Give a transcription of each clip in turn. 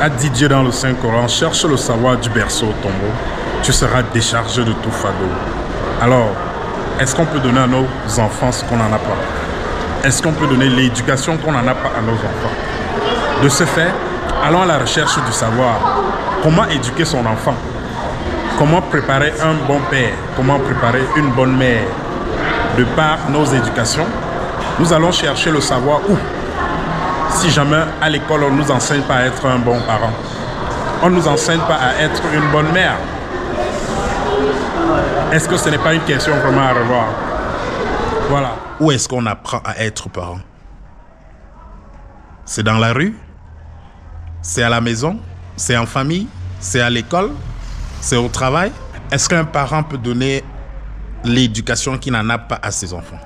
A dit Dieu dans le Saint-Coran, cherche le savoir du berceau au tombeau, tu seras déchargé de tout fardeau. Alors, est-ce qu'on peut donner à nos enfants ce qu'on n'en a pas? Est-ce qu'on peut donner l'éducation qu'on n'en a pas à nos enfants? De ce fait, allons à la recherche du savoir. Comment éduquer son enfant? Comment préparer un bon père? Comment préparer une bonne mère? De par nos éducations, nous allons chercher le savoir où? Si jamais à l'école on ne nous enseigne pas à être un bon parent, on ne nous enseigne pas à être une bonne mère, est-ce que ce n'est pas une question vraiment à revoir? Voilà. Où est-ce qu'on apprend à être parent? C'est dans la rue? C'est à la maison? C'est en famille? C'est à l'école? C'est au travail? Est-ce qu'un parent peut donner l'éducation qu'il n'en a pas à ses enfants?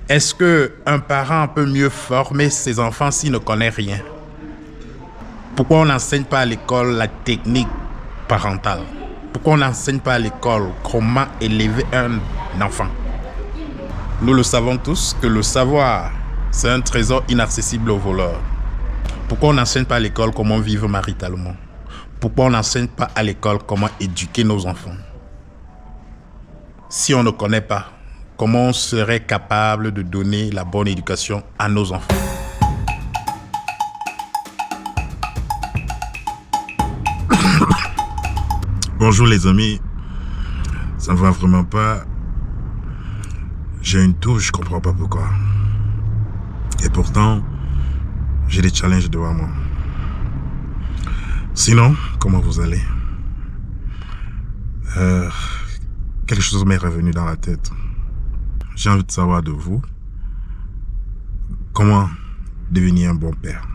Est-ce qu'un parent peut mieux former ses enfants s'il ne connaît rien? Pourquoi on n'enseigne pas à l'école la technique parentale? Pourquoi on n'enseigne pas à l'école comment élever un enfant? Nous le savons tous que le savoir, c'est un trésor inaccessible aux voleurs. Pourquoi on n'enseigne pas à l'école comment vivre maritalement? Pourquoi on n'enseigne pas à l'école comment éduquer nos enfants? Si on ne connaît pas, comment on serait capable de donner la bonne éducation à nos enfants? Bonjour les amis, ça ne va vraiment pas. J'ai une toux, je comprends pas pourquoi. Et pourtant, j'ai des challenges devant moi. Sinon, comment vous allez? Quelque chose m'est revenu dans la tête. J'ai envie de savoir de vous, comment devenir un bon père?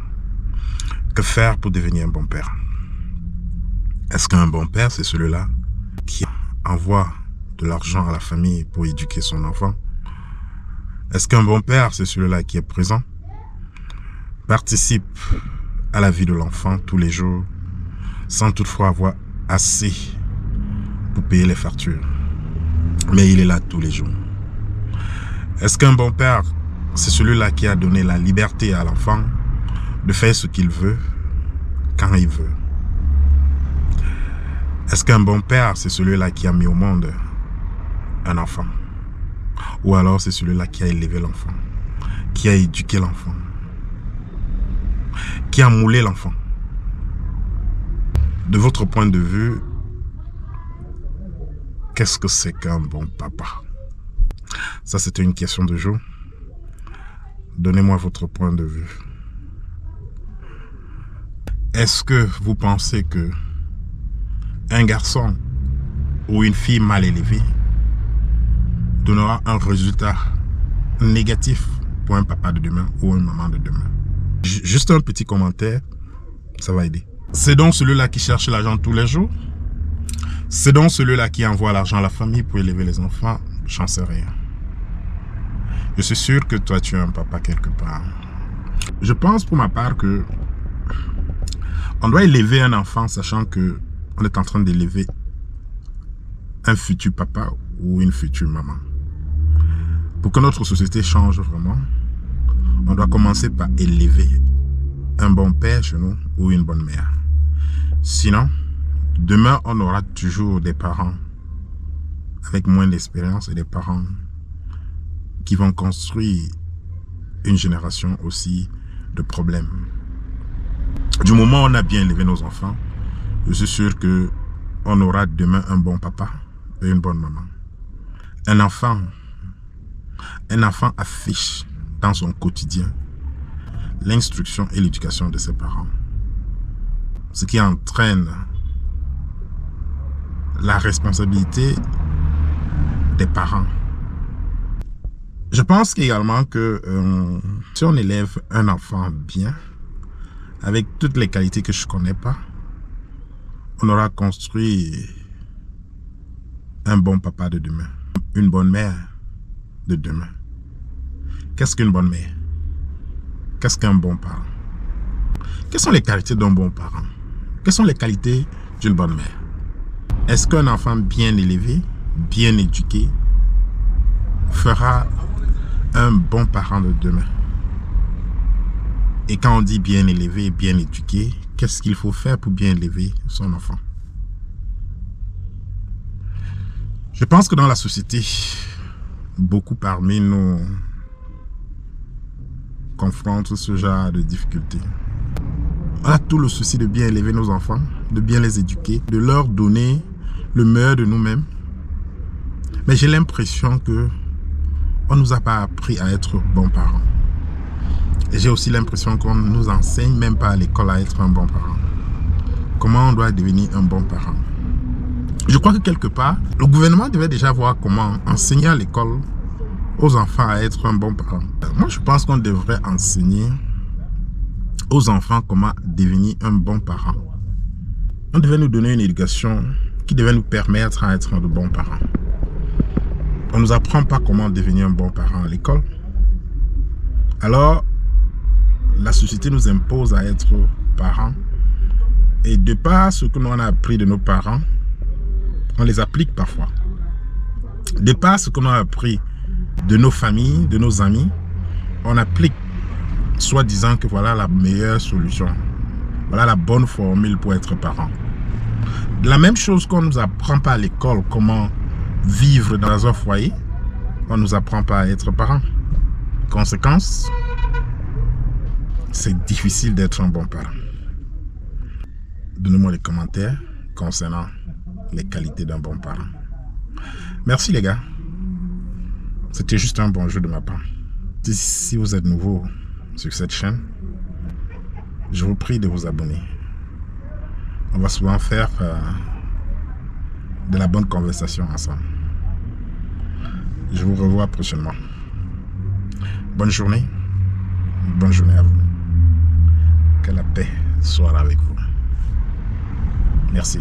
Que faire pour devenir un bon père? Est-ce qu'un bon père, c'est celui-là qui envoie de l'argent à la famille pour éduquer son enfant? Est-ce qu'un bon père, c'est celui-là qui est présent, participe à la vie de l'enfant tous les jours, sans toutefois avoir assez pour payer les factures, mais il est là tous les jours? Est-ce qu'un bon père, c'est celui-là qui a donné la liberté à l'enfant de faire ce qu'il veut, quand il veut? Est-ce qu'un bon père, c'est celui-là qui a mis au monde un enfant? Ou alors c'est celui-là qui a élevé l'enfant, qui a éduqué l'enfant, qui a moulé l'enfant? De votre point de vue, qu'est-ce que c'est qu'un bon papa? Ça, c'était une question de jour. Donnez-moi votre point de vue. Est-ce que vous pensez que un garçon ou une fille mal élevée donnera un résultat négatif pour un papa de demain ou une maman de demain? Juste un petit commentaire, ça va aider. C'est donc celui-là qui cherche l'argent tous les jours? C'est donc celui-là qui envoie l'argent à la famille pour élever les enfants? J'en sais rien. Je suis sûr que toi, tu es un papa quelque part. Je pense pour ma part que on doit élever un enfant sachant que on est en train d'élever un futur papa ou une future maman. Pour que notre société change vraiment, on doit commencer par élever un bon père chez nous ou une bonne mère. Sinon, demain, on aura toujours des parents avec moins d'expérience et des parents qui vont construire une génération aussi de problèmes. Du moment où on a bien élevé nos enfants, je suis sûr qu'on aura demain un bon papa et une bonne maman. Un enfant affiche dans son quotidien l'instruction et l'éducation de ses parents. Ce qui entraîne la responsabilité des parents. Je pense également que si on élève un enfant bien, avec toutes les qualités que je ne connais pas, on aura construit un bon papa de demain, une bonne mère de demain. Qu'est-ce qu'une bonne mère? Qu'est-ce qu'un bon parent? Quelles sont les qualités d'un bon parent? Quelles sont les qualités d'une bonne mère? Est-ce qu'un enfant bien élevé, bien éduqué, fera un bon parent de demain? Et quand on dit bien élevé, bien éduqué, qu'est-ce qu'il faut faire pour bien élever son enfant. Je pense que dans la société, beaucoup parmi nous confrontent ce genre de difficultés. On a tout le souci de bien élever nos enfants, de bien les éduquer, de leur donner le meilleur de nous-mêmes. Mais j'ai l'impression que on ne nous a pas appris à être bons parents. Et j'ai aussi l'impression qu'on ne nous enseigne même pas à l'école à être un bon parent. Comment on doit devenir un bon parent. Je crois que quelque part, le gouvernement devait déjà voir comment enseigner à l'école aux enfants à être un bon parent. Moi, je pense qu'on devrait enseigner aux enfants comment devenir un bon parent. On devait nous donner une éducation qui devait nous permettre à être de bons parents. On ne nous apprend pas comment devenir un bon parent à l'école. Alors, la société nous impose à être parents. Et de par ce que nous on a appris de nos parents, on les applique parfois. De par ce que nous on a appris de nos familles, de nos amis, on applique, soit disant que voilà la meilleure solution. Voilà la bonne formule pour être parent. La même chose qu'on ne nous apprend pas à l'école, comment vivre dans un foyer, on ne nous apprend pas à être parent. Conséquence, c'est difficile d'être un bon parent. Donnez-moi des commentaires concernant les qualités d'un bon parent. Merci les gars. C'était juste un bon jeu de ma part. Si vous êtes nouveau sur cette chaîne, je vous prie de vous abonner. On va souvent faire de la bonne conversation ensemble. Je vous revois prochainement. Bonne journée à vous. Que la paix soit avec vous. Merci.